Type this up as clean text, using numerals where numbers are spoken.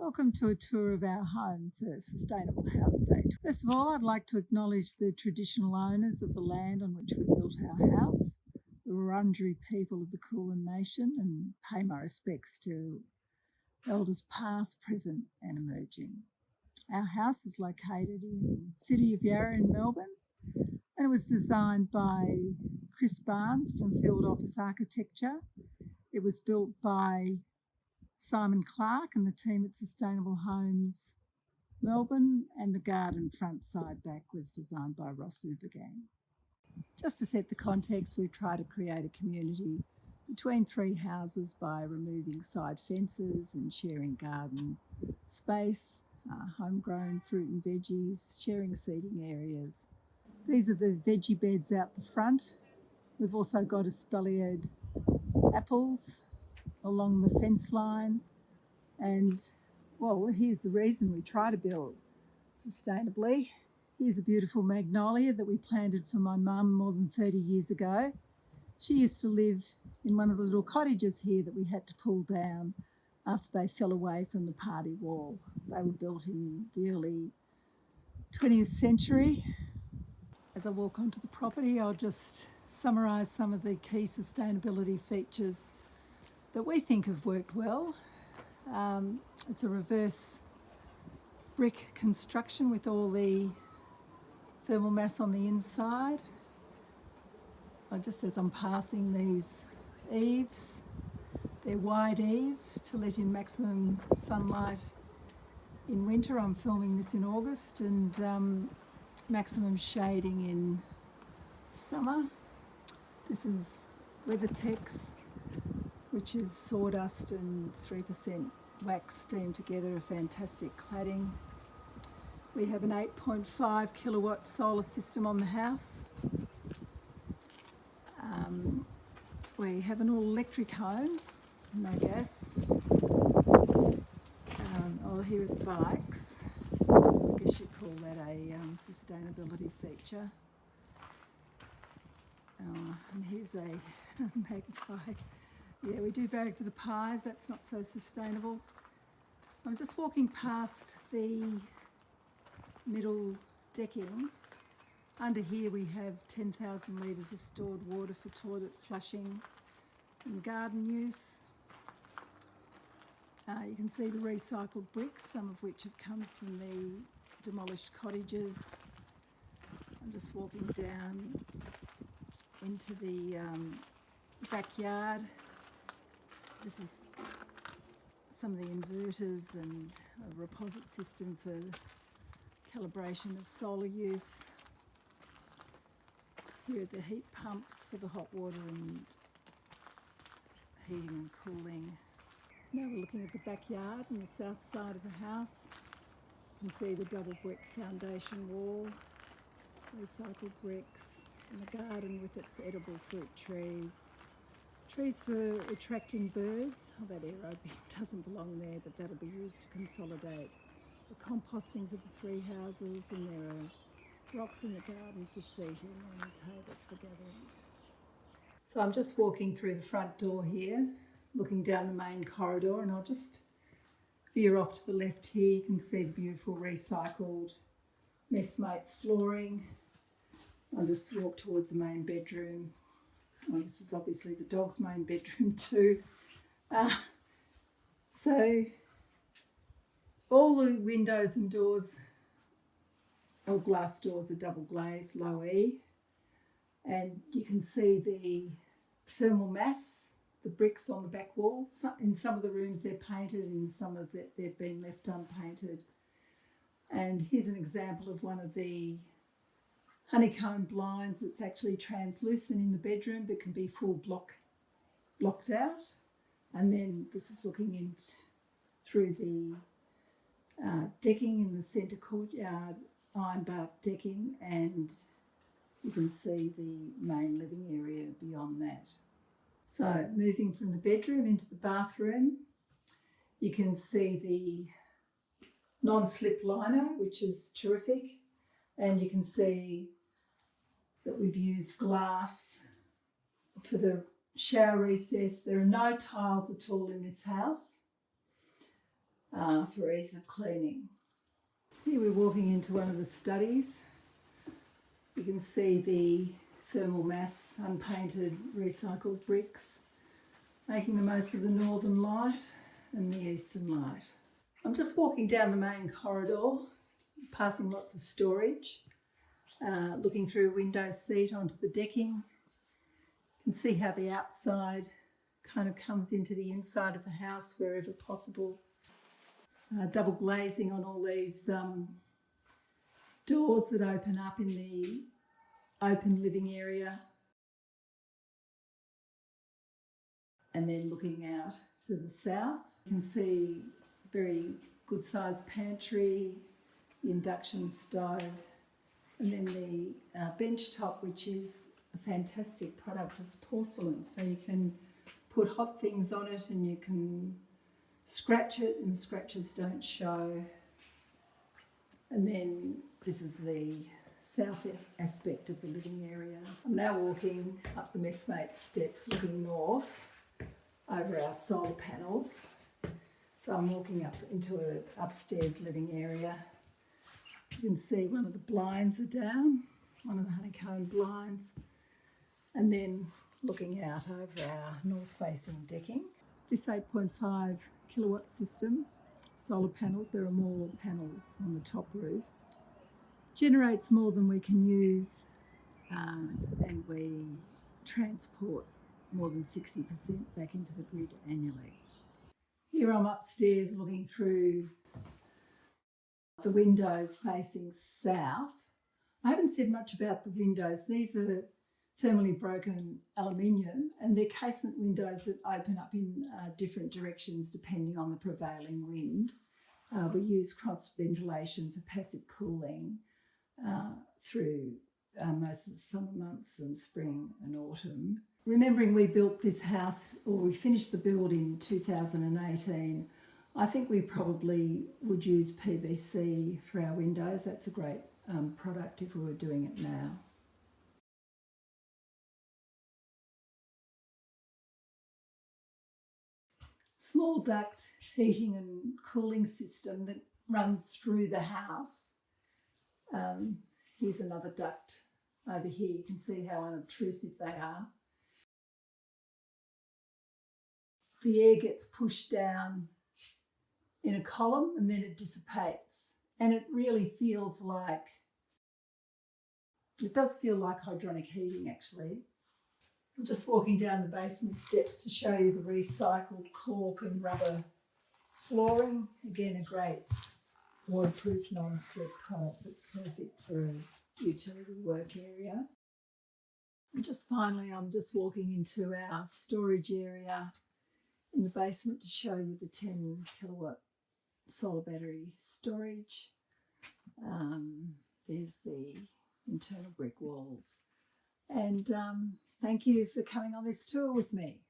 Welcome to a tour of our home for Sustainable House Day. First of all, I'd like to acknowledge the traditional owners of the land on which we built our house, the Wurundjeri people of the Kulin Nation, and pay my respects to elders past, present and emerging. Our house is located in the city of Yarra in Melbourne, and it was designed by Chris Barnes from Field Office Architecture. It was built by Simon Clark and the team at Sustainable Homes Melbourne, and the garden front side back was designed by Ross Ubergang. Just to set the context, we try to create a community between three houses by removing side fences and sharing garden space, homegrown fruit and veggies, sharing seating areas. These are the veggie beds out the front. We've also got espaliered apples along the fence line, and well, here's the reason we try to build sustainably. Here's a beautiful magnolia that we planted for my mum more than 30 years ago. She used to live in one of the little cottages here that we had to pull down after they fell away from the party wall. They were built in the early 20th century. As I walk onto the property, I'll just summarise some of the key sustainability features that we think have worked well. It's a reverse brick construction with all the thermal mass on the inside. Just as I'm passing these eaves, they're wide eaves to let in maximum sunlight in winter. I'm filming this in August, and maximum shading in summer. This is WeatherTex, which is sawdust and 3% wax steamed together, a fantastic cladding. We have an 8.5 kilowatt solar system on the house. We have an all-electric home, no gas. Here are the bikes. I guess you'd call that a sustainability feature. And here's a magpie. Yeah, we do bag for the pies, that's not so sustainable. I'm just walking past the middle decking. Under here we have 10,000 litres of stored water for toilet flushing and garden use. You can see the recycled bricks, some of which have come from the demolished cottages. I'm just walking down into the backyard. This is some of the inverters and a reposit system for calibration of solar use. Here are the heat pumps for the hot water and heating and cooling. Now we're looking at the backyard and the south side of the house. You can see the double brick foundation wall, recycled bricks, and a garden with its edible fruit trees. Trees for attracting birds. Oh, that aero bin doesn't belong there, but that'll be used to consolidate. The composting for the three houses, and there are rocks in the garden for seating and tables for gatherings. So I'm just walking through the front door here, looking down the main corridor, and I'll just veer off to the left here. You can see the beautiful recycled messmate flooring. I'll just walk towards the main bedroom. Well, this is obviously the dog's main bedroom too. So all the windows and doors, or glass doors, are double glazed, low E, and you can see the thermal mass, the bricks on the back wall. In some of the rooms they're painted, in some of it they've been left unpainted. And here's an example of one of the honeycomb blinds that's actually translucent in the bedroom but can be full blocked out. And then this is looking in through the decking in the centre courtyard, ironbark decking, and you can see the main living area beyond that. So moving from the bedroom into the bathroom, you can see the non-slip liner, which is terrific, and you can see that we've used glass for the shower recess. There are no tiles at all in this house. for ease of cleaning. Here we're walking into one of the studies. You can see the thermal mass unpainted recycled bricks, making the most of the northern light and the eastern light. I'm just walking down the main corridor, passing lots of storage, looking through a window seat onto the decking. You can see how the outside kind of comes into the inside of the house wherever possible. Double glazing on all these doors that open up in the open living area. And then looking out to the south, you can see a very good sized pantry, the induction stove, and then the bench top, which is a fantastic product. It's porcelain, so you can put hot things on it and you can scratch it and the scratches don't show. And then this is the south aspect of the living area. I'm now walking up the messmate steps looking north over our solar panels. So I'm walking up into an upstairs living area. You can see one of the blinds are down, one of the honeycomb blinds, and then looking out over our north-facing decking. This 8.5 kilowatt system, solar panels, there are more panels on the top roof, generates more than we can use, and we transport more than 60% back into the grid annually. Here I'm upstairs looking through the windows facing south. I haven't said much about the windows. These are thermally broken aluminium, and they're casement windows that open up in different directions depending on the prevailing wind. We use cross ventilation for passive cooling through most of the summer months and spring and autumn. Remembering we built this house, or we finished the build in 2018, I think we probably would use PVC for our windows. That's a great product if we were doing it now. Small duct heating and cooling system that runs through the house. Here's another duct over here. You can see how unobtrusive they are. The air gets pushed down in a column and then it dissipates. And it really feels like, it does feel like hydronic heating actually. I'm just walking down the basement steps to show you the recycled cork and rubber flooring. Again, a great waterproof non-slip product that's perfect for a utility work area. And just finally, I'm just walking into our storage area in the basement to show you the 10 kilowatt solar battery storage. There's the internal brick walls. And thank you for coming on this tour with me.